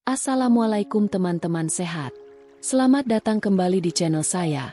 Assalamualaikum teman-teman sehat. Selamat datang kembali di channel saya,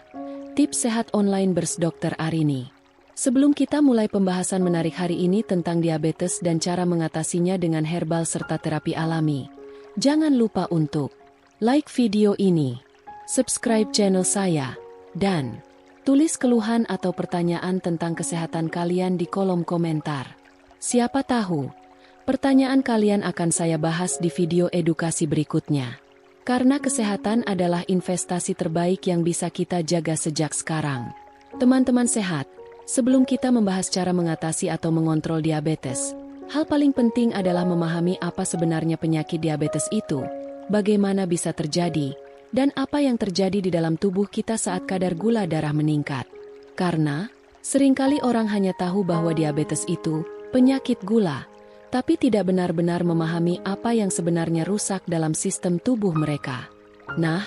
Tips Sehat Online Bers Dr. Arini. Sebelum kita mulai pembahasan menarik hari ini tentang diabetes dan cara mengatasinya dengan herbal serta terapi alami, jangan lupa untuk like video ini, subscribe channel saya, dan tulis keluhan atau pertanyaan tentang kesehatan kalian di kolom komentar. Siapa tahu, pertanyaan kalian akan saya bahas di video edukasi berikutnya. Karena kesehatan adalah investasi terbaik yang bisa kita jaga sejak sekarang. Teman-teman sehat, sebelum kita membahas cara mengatasi atau mengontrol diabetes, hal paling penting adalah memahami apa sebenarnya penyakit diabetes itu, bagaimana bisa terjadi, dan apa yang terjadi di dalam tubuh kita saat kadar gula darah meningkat. Karena, seringkali orang hanya tahu bahwa diabetes itu penyakit gula, tapi tidak benar-benar memahami apa yang sebenarnya rusak dalam sistem tubuh mereka. Nah,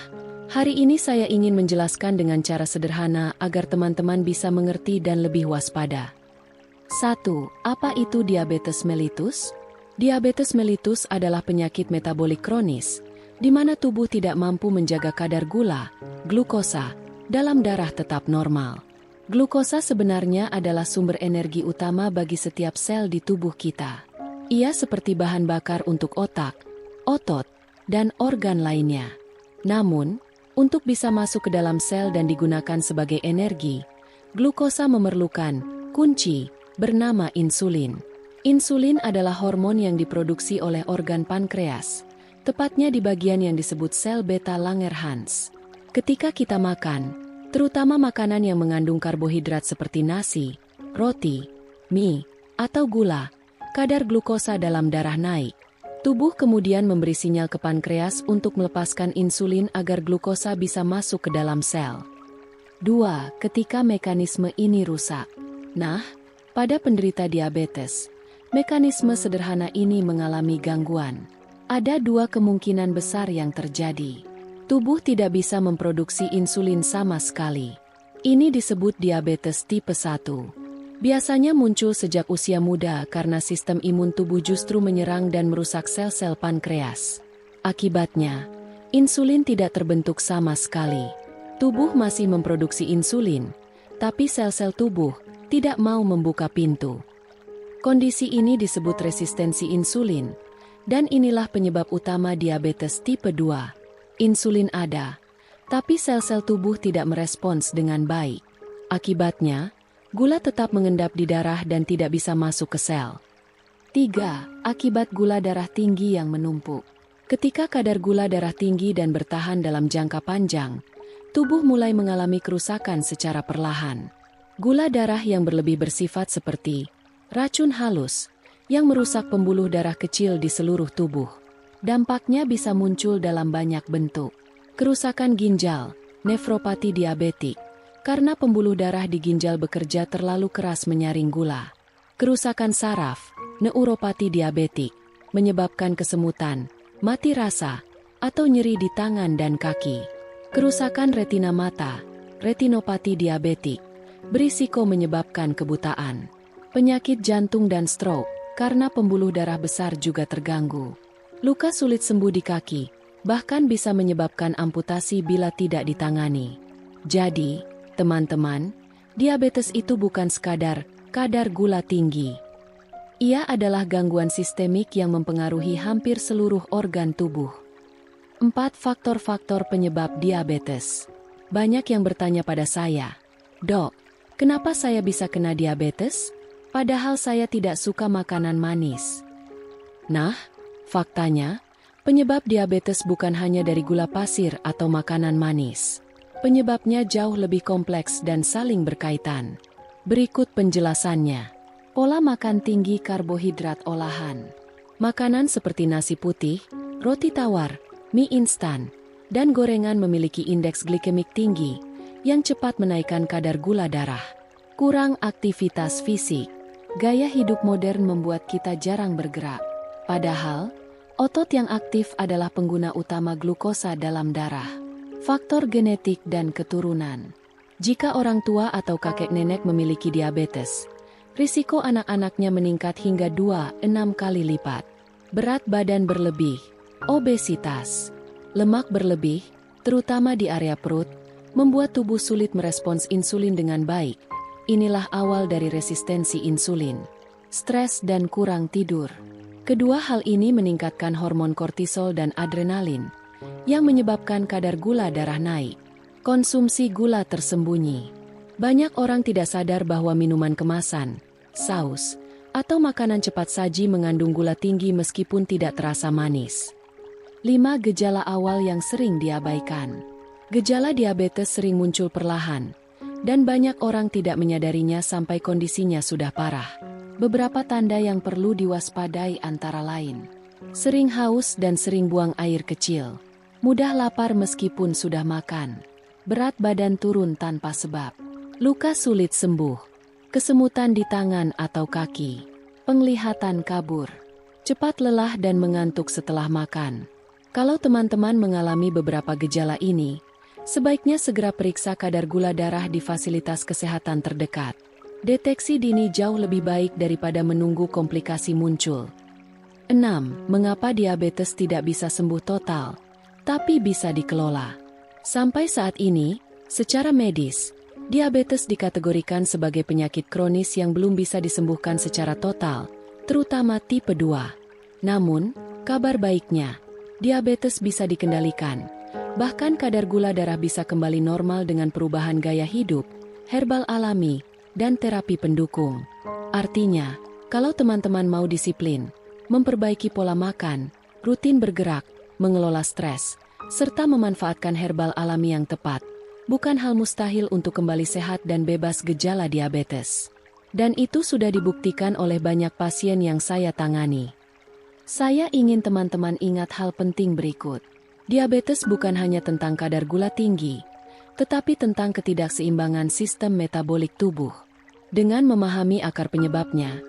hari ini saya ingin menjelaskan dengan cara sederhana agar teman-teman bisa mengerti dan lebih waspada. 1. Apa itu diabetes mellitus? Diabetes mellitus adalah penyakit metabolik kronis, di mana tubuh tidak mampu menjaga kadar gula, glukosa, dalam darah tetap normal. Glukosa sebenarnya adalah sumber energi utama bagi setiap sel di tubuh kita. Ia seperti bahan bakar untuk otak, otot, dan organ lainnya. Namun, untuk bisa masuk ke dalam sel dan digunakan sebagai energi, glukosa memerlukan kunci bernama insulin. Insulin adalah hormon yang diproduksi oleh organ pankreas, tepatnya di bagian yang disebut sel beta Langerhans. Ketika kita makan, terutama makanan yang mengandung karbohidrat seperti nasi, roti, mie, atau gula, kadar glukosa dalam darah naik. Tubuh kemudian memberi sinyal ke pankreas untuk melepaskan insulin agar glukosa bisa masuk ke dalam sel. 2. Ketika mekanisme ini rusak. Nah, pada penderita diabetes, mekanisme sederhana ini mengalami gangguan. Ada dua kemungkinan besar yang terjadi. Tubuh tidak bisa memproduksi insulin sama sekali. Ini disebut diabetes tipe 1. Biasanya muncul sejak usia muda karena sistem imun tubuh justru menyerang dan merusak sel-sel pankreas. Akibatnya, insulin tidak terbentuk sama sekali. Tubuh masih memproduksi insulin, tapi sel-sel tubuh tidak mau membuka pintu. Kondisi ini disebut resistensi insulin, dan inilah penyebab utama diabetes tipe 2. Insulin ada, tapi sel-sel tubuh tidak merespons dengan baik. Akibatnya, gula tetap mengendap di darah dan tidak bisa masuk ke sel. 3. Akibat gula darah tinggi yang menumpuk. Ketika kadar gula darah tinggi dan bertahan dalam jangka panjang, tubuh mulai mengalami kerusakan secara perlahan. Gula darah yang berlebih bersifat seperti racun halus yang merusak pembuluh darah kecil di seluruh tubuh. Dampaknya bisa muncul dalam banyak bentuk. Kerusakan ginjal, nefropati diabetik, karena pembuluh darah di ginjal bekerja terlalu keras menyaring gula. Kerusakan saraf, neuropati diabetik, menyebabkan kesemutan, mati rasa, atau nyeri di tangan dan kaki. Kerusakan retina mata, retinopati diabetik, berisiko menyebabkan kebutaan. Penyakit jantung dan stroke, karena pembuluh darah besar juga terganggu. Luka sulit sembuh di kaki, bahkan bisa menyebabkan amputasi bila tidak ditangani. Jadi, teman-teman, diabetes itu bukan sekadar kadar gula tinggi. Ia adalah gangguan sistemik yang mempengaruhi hampir seluruh organ tubuh. 4. Faktor-faktor penyebab diabetes. Banyak yang bertanya pada saya, "Dok, kenapa saya bisa kena diabetes? Padahal saya tidak suka makanan manis." Nah, faktanya, penyebab diabetes bukan hanya dari gula pasir atau makanan manis. Penyebabnya jauh lebih kompleks dan saling berkaitan. Berikut penjelasannya. Pola makan tinggi karbohidrat olahan. Makanan seperti nasi putih, roti tawar, mie instan, dan gorengan memiliki indeks glikemik tinggi yang cepat menaikkan kadar gula darah. Kurang aktivitas fisik. Gaya hidup modern membuat kita jarang bergerak. Padahal, otot yang aktif adalah pengguna utama glukosa dalam darah. Faktor genetik dan keturunan. Jika orang tua atau kakek nenek memiliki diabetes, risiko anak-anaknya meningkat hingga 2-6 kali lipat. Berat badan berlebih. Obesitas, lemak berlebih, terutama di area perut, membuat tubuh sulit merespons insulin dengan baik. Inilah awal dari resistensi insulin. Stres dan kurang tidur. Kedua hal ini meningkatkan hormon kortisol dan adrenalin, yang menyebabkan kadar gula darah naik. Konsumsi gula tersembunyi. Banyak orang tidak sadar bahwa minuman kemasan, saus, atau makanan cepat saji mengandung gula tinggi meskipun tidak terasa manis. 5 gejala awal yang sering diabaikan. Gejala diabetes sering muncul perlahan, dan banyak orang tidak menyadarinya sampai kondisinya sudah parah. Beberapa tanda yang perlu diwaspadai antara lain: sering haus dan sering buang air kecil, mudah lapar meskipun sudah makan, berat badan turun tanpa sebab, luka sulit sembuh, kesemutan di tangan atau kaki, penglihatan kabur, cepat lelah dan mengantuk setelah makan. Kalau teman-teman mengalami beberapa gejala ini, sebaiknya segera periksa kadar gula darah di fasilitas kesehatan terdekat. Deteksi dini jauh lebih baik daripada menunggu komplikasi muncul. 6. Mengapa diabetes tidak bisa sembuh total, tapi bisa dikelola? Sampai saat ini, secara medis, diabetes dikategorikan sebagai penyakit kronis yang belum bisa disembuhkan secara total, terutama tipe 2. Namun, kabar baiknya, diabetes bisa dikendalikan. Bahkan kadar gula darah bisa kembali normal dengan perubahan gaya hidup, herbal alami, dan terapi pendukung. Artinya, kalau teman-teman mau disiplin, memperbaiki pola makan, rutin bergerak, mengelola stres, serta memanfaatkan herbal alami yang tepat, bukan hal mustahil untuk kembali sehat dan bebas gejala diabetes. Dan itu sudah dibuktikan oleh banyak pasien yang saya tangani. Saya ingin teman-teman ingat hal penting berikut. Diabetes bukan hanya tentang kadar gula tinggi, tetapi tentang ketidakseimbangan sistem metabolik tubuh. Dengan memahami akar penyebabnya,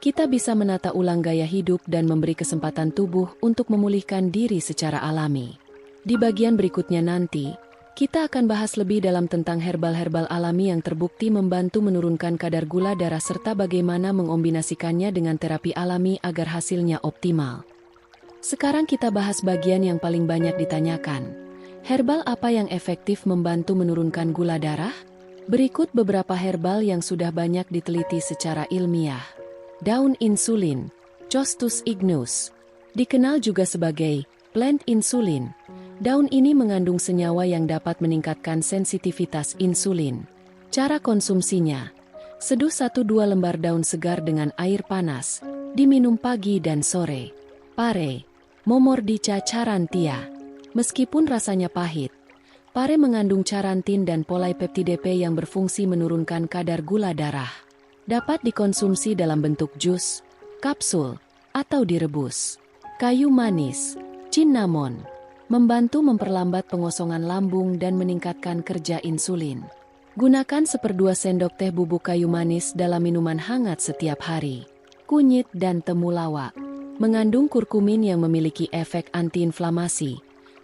kita bisa menata ulang gaya hidup dan memberi kesempatan tubuh untuk memulihkan diri secara alami. Di bagian berikutnya nanti, kita akan bahas lebih dalam tentang herbal-herbal alami yang terbukti membantu menurunkan kadar gula darah serta bagaimana mengombinasikannya dengan terapi alami agar hasilnya optimal. Sekarang kita bahas bagian yang paling banyak ditanyakan. Herbal apa yang efektif membantu menurunkan gula darah? Berikut beberapa herbal yang sudah banyak diteliti secara ilmiah. Daun insulin, Costus ignus, dikenal juga sebagai plant insulin. Daun ini mengandung senyawa yang dapat meningkatkan sensitivitas insulin. Cara konsumsinya: seduh 1-2 lembar daun segar dengan air panas, diminum pagi dan sore. Pare, Momordica charantia. Meskipun rasanya pahit, pare mengandung charantin dan polypeptide P yang berfungsi menurunkan kadar gula darah. Dapat dikonsumsi dalam bentuk jus, kapsul, atau direbus. Kayu manis, cinnamon, membantu memperlambat pengosongan lambung dan meningkatkan kerja insulin. Gunakan 1/2 sendok teh bubuk kayu manis dalam minuman hangat setiap hari. Kunyit dan temulawak mengandung kurkumin yang memiliki efek antiinflamasi,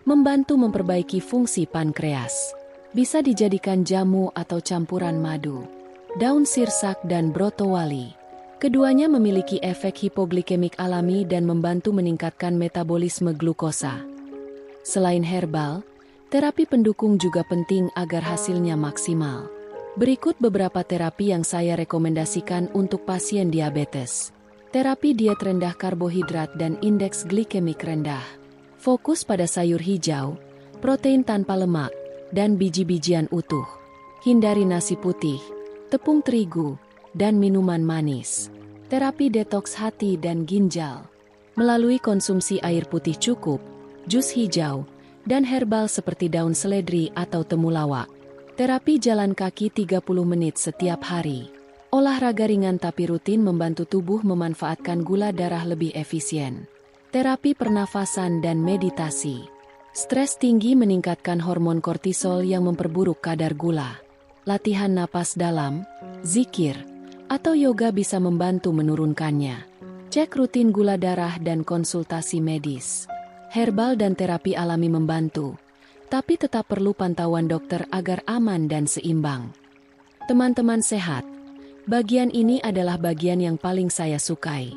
membantu memperbaiki fungsi pankreas. Bisa dijadikan jamu atau campuran madu. Daun sirsak dan brotowali. Keduanya memiliki efek hipoglikemik alami dan membantu meningkatkan metabolisme glukosa. Selain herbal, terapi pendukung juga penting agar hasilnya maksimal. Berikut beberapa terapi yang saya rekomendasikan untuk pasien diabetes. Terapi diet rendah karbohidrat dan indeks glikemik rendah. Fokus pada sayur hijau, protein tanpa lemak, dan biji-bijian utuh. Hindari nasi putih, tepung terigu, dan minuman manis. Terapi detoks hati dan ginjal. Melalui konsumsi air putih cukup, jus hijau, dan herbal seperti daun seledri atau temulawak. Terapi jalan kaki 30 menit setiap hari. Olahraga ringan tapi rutin membantu tubuh memanfaatkan gula darah lebih efisien. Terapi pernafasan dan meditasi. Stres tinggi meningkatkan hormon kortisol yang memperburuk kadar gula. Latihan napas dalam, zikir, atau yoga bisa membantu menurunkannya. Cek rutin gula darah dan konsultasi medis. Herbal dan terapi alami membantu, tapi tetap perlu pantauan dokter agar aman dan seimbang. Teman-teman sehat, bagian ini adalah bagian yang paling saya sukai.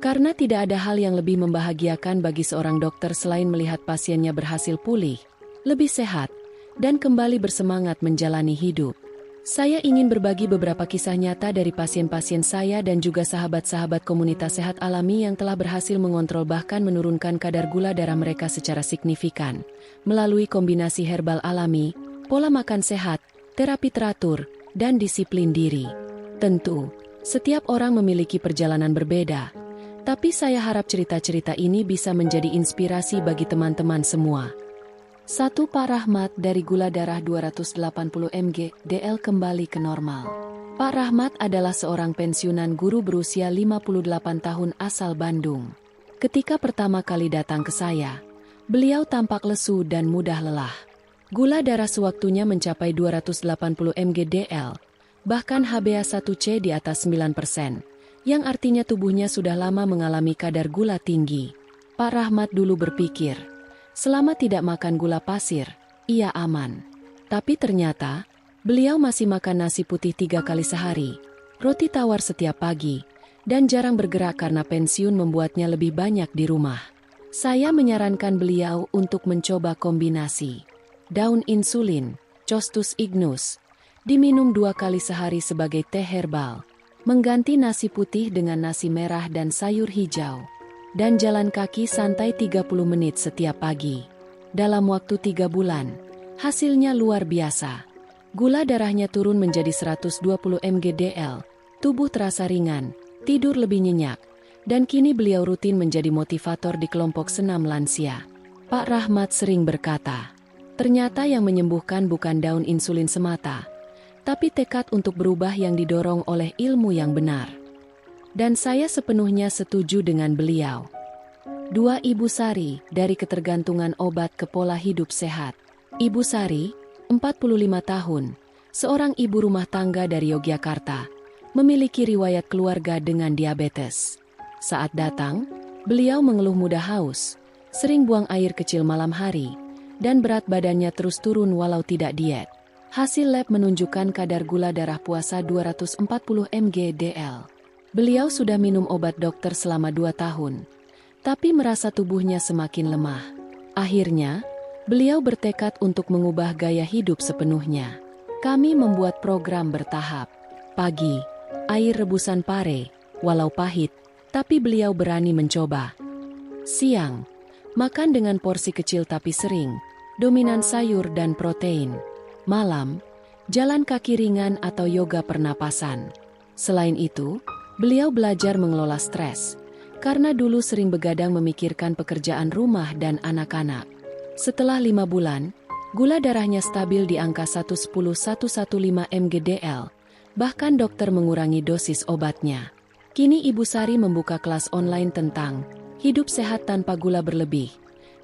Karena tidak ada hal yang lebih membahagiakan bagi seorang dokter selain melihat pasiennya berhasil pulih, lebih sehat, dan kembali bersemangat menjalani hidup. Saya ingin berbagi beberapa kisah nyata dari pasien-pasien saya dan juga sahabat-sahabat komunitas sehat alami yang telah berhasil mengontrol bahkan menurunkan kadar gula darah mereka secara signifikan, melalui kombinasi herbal alami, pola makan sehat, terapi teratur, dan disiplin diri. Tentu, setiap orang memiliki perjalanan berbeda, tapi saya harap cerita-cerita ini bisa menjadi inspirasi bagi teman-teman semua. 1. Pak Rahmat dari gula darah 280 mg DL kembali ke normal. Pak Rahmat adalah seorang pensiunan guru berusia 58 tahun asal Bandung. Ketika pertama kali datang ke saya, beliau tampak lesu dan mudah lelah. Gula darah sewaktunya mencapai 280 mg DL, bahkan HbA1c di atas 9%. Yang artinya tubuhnya sudah lama mengalami kadar gula tinggi. Pak Rahmat dulu berpikir, selama tidak makan gula pasir, ia aman. Tapi ternyata, beliau masih makan nasi putih 3 kali sehari, roti tawar setiap pagi, dan jarang bergerak karena pensiun membuatnya lebih banyak di rumah. Saya menyarankan beliau untuk mencoba kombinasi daun insulin, Costus ignus, diminum 2 kali sehari sebagai teh herbal, mengganti nasi putih dengan nasi merah dan sayur hijau, dan jalan kaki santai 30 menit setiap pagi. Dalam waktu 3 bulan, hasilnya luar biasa. Gula darahnya turun menjadi 120 mg DL, tubuh terasa ringan, tidur lebih nyenyak, dan kini beliau rutin menjadi motivator di kelompok senam lansia. Pak Rahmat sering berkata, ternyata yang menyembuhkan bukan daun insulin semata, tapi tekad untuk berubah yang didorong oleh ilmu yang benar. Dan saya sepenuhnya setuju dengan beliau. 2. Ibu Sari, dari ketergantungan obat ke pola hidup sehat. Ibu Sari, 45 tahun, seorang ibu rumah tangga dari Yogyakarta, memiliki riwayat keluarga dengan diabetes. Saat datang, beliau mengeluh mudah haus, sering buang air kecil malam hari, dan berat badannya terus turun walau tidak diet. Hasil lab menunjukkan kadar gula darah puasa 240 mg DL. Beliau sudah minum obat dokter selama 2 tahun, tapi merasa tubuhnya semakin lemah. Akhirnya, beliau bertekad untuk mengubah gaya hidup sepenuhnya. Kami membuat program bertahap. Pagi, air rebusan pare, walau pahit, tapi beliau berani mencoba. Siang, makan dengan porsi kecil tapi sering, dominan sayur dan protein. Malam, jalan kaki ringan atau yoga pernapasan. Selain itu, beliau belajar mengelola stres, karena dulu sering begadang memikirkan pekerjaan rumah dan anak-anak. Setelah 5 bulan, gula darahnya stabil di angka 110-115 mg DL, bahkan dokter mengurangi dosis obatnya. Kini Ibu Sari membuka kelas online tentang hidup sehat tanpa gula berlebih,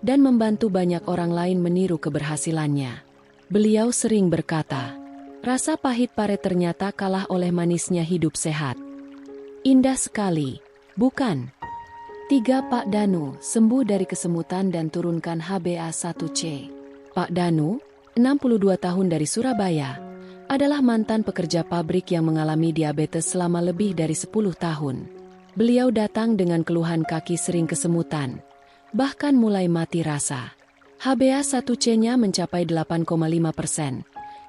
dan membantu banyak orang lain meniru keberhasilannya. Beliau sering berkata, rasa pahit pare ternyata kalah oleh manisnya hidup sehat. Indah sekali, bukan? 3. Pak Danu, sembuh dari kesemutan dan turunkan HbA1c. Pak Danu, 62 tahun dari Surabaya, adalah mantan pekerja pabrik yang mengalami diabetes selama lebih dari 10 tahun. Beliau datang dengan keluhan kaki sering kesemutan, bahkan mulai mati rasa. HbA1c-nya mencapai 8,5%,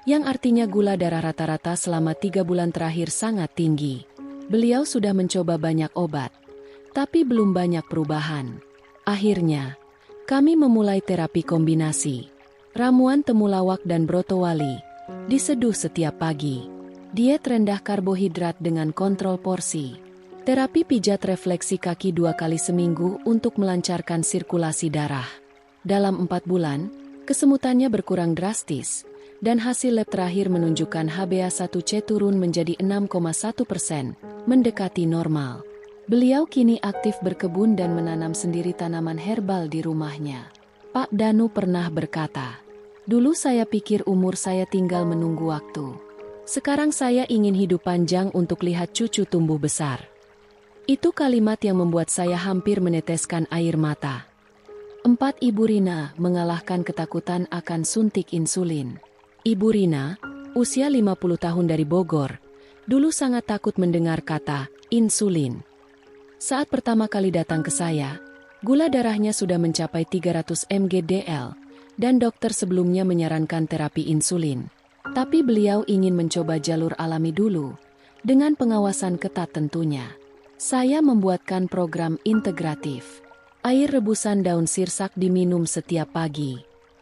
yang artinya gula darah rata-rata selama 3 bulan terakhir sangat tinggi. Beliau sudah mencoba banyak obat, tapi belum banyak perubahan. Akhirnya, kami memulai terapi kombinasi. Ramuan temulawak dan brotowali, diseduh setiap pagi. Diet rendah karbohidrat dengan kontrol porsi. Terapi pijat refleksi kaki 2 kali seminggu untuk melancarkan sirkulasi darah. Dalam 4 bulan, kesemutannya berkurang drastis, dan hasil lab terakhir menunjukkan HbA1c turun menjadi 6,1%, mendekati normal. Beliau kini aktif berkebun dan menanam sendiri tanaman herbal di rumahnya. Pak Danu pernah berkata, dulu saya pikir umur saya tinggal menunggu waktu. Sekarang saya ingin hidup panjang untuk lihat cucu tumbuh besar. Itu kalimat yang membuat saya hampir meneteskan air mata. 4. Ibu Rina mengalahkan ketakutan akan suntik insulin. Ibu Rina, usia 50 tahun dari Bogor, dulu sangat takut mendengar kata insulin. Saat pertama kali datang ke saya, gula darahnya sudah mencapai 300 mg/dl, dan dokter sebelumnya menyarankan terapi insulin. Tapi beliau ingin mencoba jalur alami dulu, dengan pengawasan ketat tentunya. Saya membuatkan program integratif. Air rebusan daun sirsak diminum setiap pagi.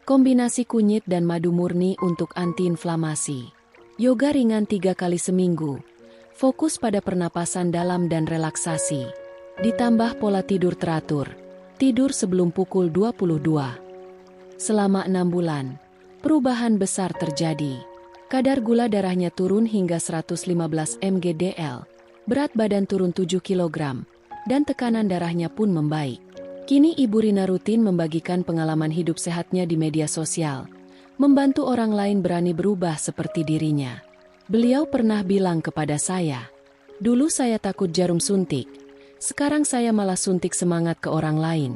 Kombinasi kunyit dan madu murni untuk antiinflamasi. Yoga ringan 3 kali seminggu. Fokus pada pernapasan dalam dan relaksasi. Ditambah pola tidur teratur. Tidur sebelum pukul 22. Selama 6 bulan, perubahan besar terjadi. Kadar gula darahnya turun hingga 115 mg/dl, berat badan turun 7 kg, dan tekanan darahnya pun membaik. Kini Ibu Rina rutin membagikan pengalaman hidup sehatnya di media sosial, membantu orang lain berani berubah seperti dirinya. Beliau pernah bilang kepada saya, "Dulu saya takut jarum suntik, sekarang saya malah suntik semangat ke orang lain."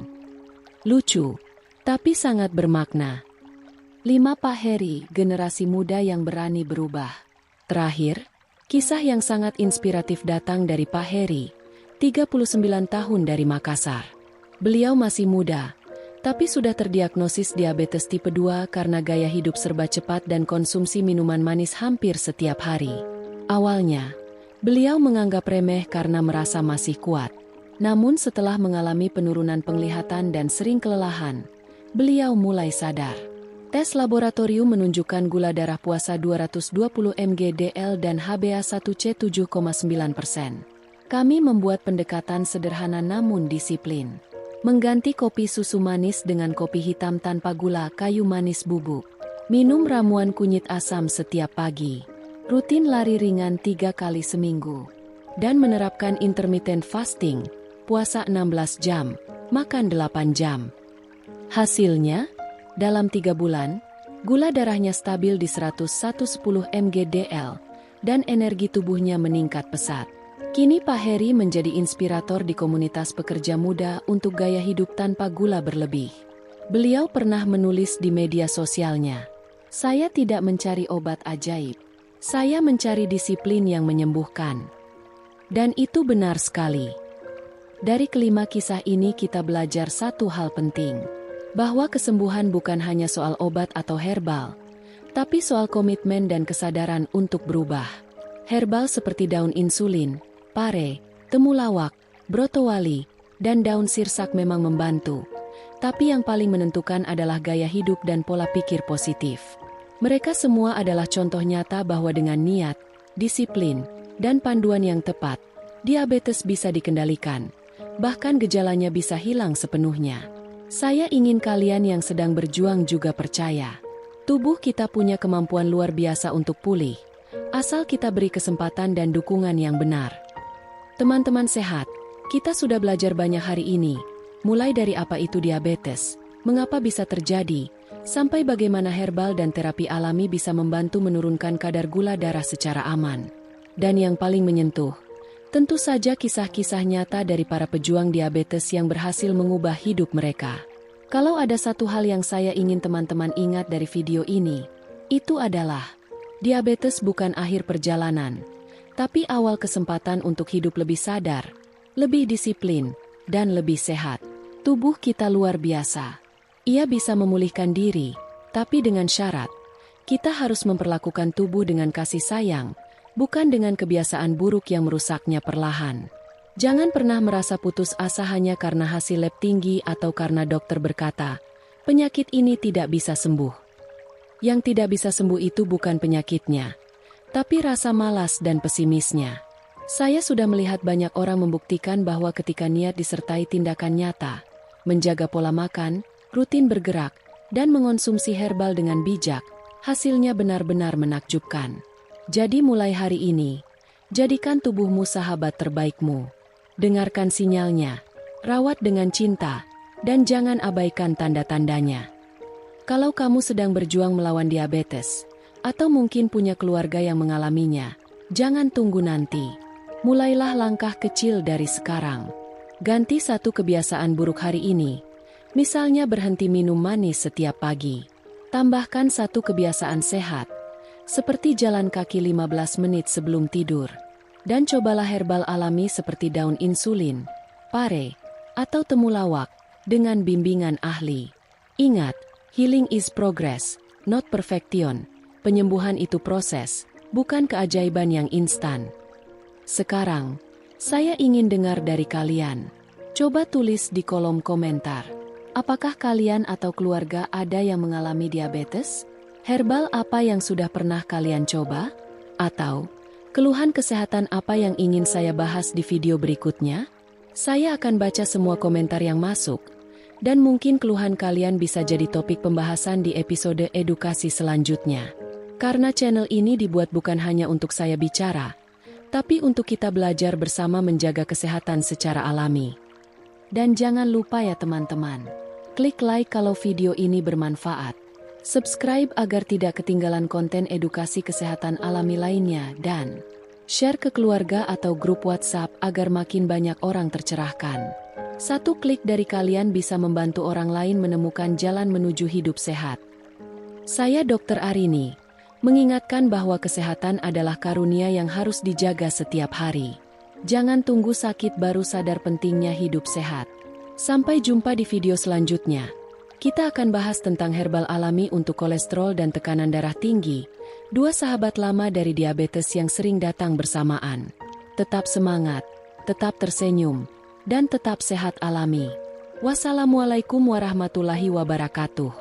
Lucu, tapi sangat bermakna. 5. Pak Heri, generasi muda yang berani berubah. Terakhir, kisah yang sangat inspiratif datang dari Pak Heri, 39 tahun dari Makassar. Beliau masih muda, tapi sudah terdiagnosis diabetes tipe 2 karena gaya hidup serba cepat dan konsumsi minuman manis hampir setiap hari. Awalnya, beliau menganggap remeh karena merasa masih kuat. Namun setelah mengalami penurunan penglihatan dan sering kelelahan, beliau mulai sadar. Tes laboratorium menunjukkan gula darah puasa 220 mg/dl dan HbA1c 7,9%. Kami membuat pendekatan sederhana namun disiplin. Mengganti kopi susu manis dengan kopi hitam tanpa gula kayu manis bubuk. Minum ramuan kunyit asam setiap pagi. Rutin lari ringan 3 kali seminggu. Dan menerapkan intermittent fasting, puasa 16 jam, makan 8 jam. Hasilnya, dalam 3 bulan, gula darahnya stabil di 110 mg/dl, dan energi tubuhnya meningkat pesat. Kini Pak Heri menjadi inspirator di komunitas pekerja muda untuk gaya hidup tanpa gula berlebih. Beliau pernah menulis di media sosialnya, "Saya tidak mencari obat ajaib. Saya mencari disiplin yang menyembuhkan." Dan itu benar sekali. Dari kelima kisah ini kita belajar satu hal penting. Bahwa kesembuhan bukan hanya soal obat atau herbal, tapi soal komitmen dan kesadaran untuk berubah. Herbal seperti daun insulin, pare, temulawak, brotowali, dan daun sirsak memang membantu. Tapi yang paling menentukan adalah gaya hidup dan pola pikir positif. Mereka semua adalah contoh nyata bahwa dengan niat, disiplin, dan panduan yang tepat, diabetes bisa dikendalikan. Bahkan gejalanya bisa hilang sepenuhnya. Saya ingin kalian yang sedang berjuang juga percaya. Tubuh kita punya kemampuan luar biasa untuk pulih, asal kita beri kesempatan dan dukungan yang benar. Teman-teman sehat, kita sudah belajar banyak hari ini, mulai dari apa itu diabetes, mengapa bisa terjadi, sampai bagaimana herbal dan terapi alami bisa membantu menurunkan kadar gula darah secara aman. Dan yang paling menyentuh, tentu saja kisah-kisah nyata dari para pejuang diabetes yang berhasil mengubah hidup mereka. Kalau ada satu hal yang saya ingin teman-teman ingat dari video ini, itu adalah diabetes bukan akhir perjalanan, tapi awal kesempatan untuk hidup lebih sadar, lebih disiplin, dan lebih sehat. Tubuh kita luar biasa. Ia bisa memulihkan diri, tapi dengan syarat, kita harus memperlakukan tubuh dengan kasih sayang, bukan dengan kebiasaan buruk yang merusaknya perlahan. Jangan pernah merasa putus asa hanya karena hasil lab tinggi atau karena dokter berkata, penyakit ini tidak bisa sembuh. Yang tidak bisa sembuh itu bukan penyakitnya, tapi rasa malas dan pesimisnya. Saya sudah melihat banyak orang membuktikan bahwa ketika niat disertai tindakan nyata, menjaga pola makan, rutin bergerak, dan mengonsumsi herbal dengan bijak, hasilnya benar-benar menakjubkan. Jadi mulai hari ini, jadikan tubuhmu sahabat terbaikmu. Dengarkan sinyalnya, rawat dengan cinta, dan jangan abaikan tanda-tandanya. Kalau kamu sedang berjuang melawan diabetes, atau mungkin punya keluarga yang mengalaminya, jangan tunggu nanti. Mulailah langkah kecil dari sekarang. Ganti satu kebiasaan buruk hari ini, misalnya berhenti minum manis setiap pagi. Tambahkan satu kebiasaan sehat, seperti jalan kaki 15 menit sebelum tidur. Dan cobalah herbal alami seperti daun insulin, pare, atau temulawak, dengan bimbingan ahli. Ingat, healing is progress, not perfection. Penyembuhan itu proses, bukan keajaiban yang instan. Sekarang, saya ingin dengar dari kalian. Coba tulis di kolom komentar. Apakah kalian atau keluarga ada yang mengalami diabetes? Herbal apa yang sudah pernah kalian coba? Atau keluhan kesehatan apa yang ingin saya bahas di video berikutnya? Saya akan baca semua komentar yang masuk, dan mungkin keluhan kalian bisa jadi topik pembahasan di episode edukasi selanjutnya. Karena channel ini dibuat bukan hanya untuk saya bicara, tapi untuk kita belajar bersama menjaga kesehatan secara alami. Dan jangan lupa ya teman-teman, klik like kalau video ini bermanfaat. Subscribe agar tidak ketinggalan konten edukasi kesehatan alami lainnya dan share ke keluarga atau grup WhatsApp agar makin banyak orang tercerahkan. Satu klik dari kalian bisa membantu orang lain menemukan jalan menuju hidup sehat. Saya Dr. Arini, mengingatkan bahwa kesehatan adalah karunia yang harus dijaga setiap hari. Jangan tunggu sakit baru sadar pentingnya hidup sehat. Sampai jumpa di video selanjutnya. Kita akan bahas tentang herbal alami untuk kolesterol dan tekanan darah tinggi, dua sahabat lama dari diabetes yang sering datang bersamaan. Tetap semangat, tetap tersenyum, dan tetap sehat alami. Wassalamualaikum warahmatullahi wabarakatuh.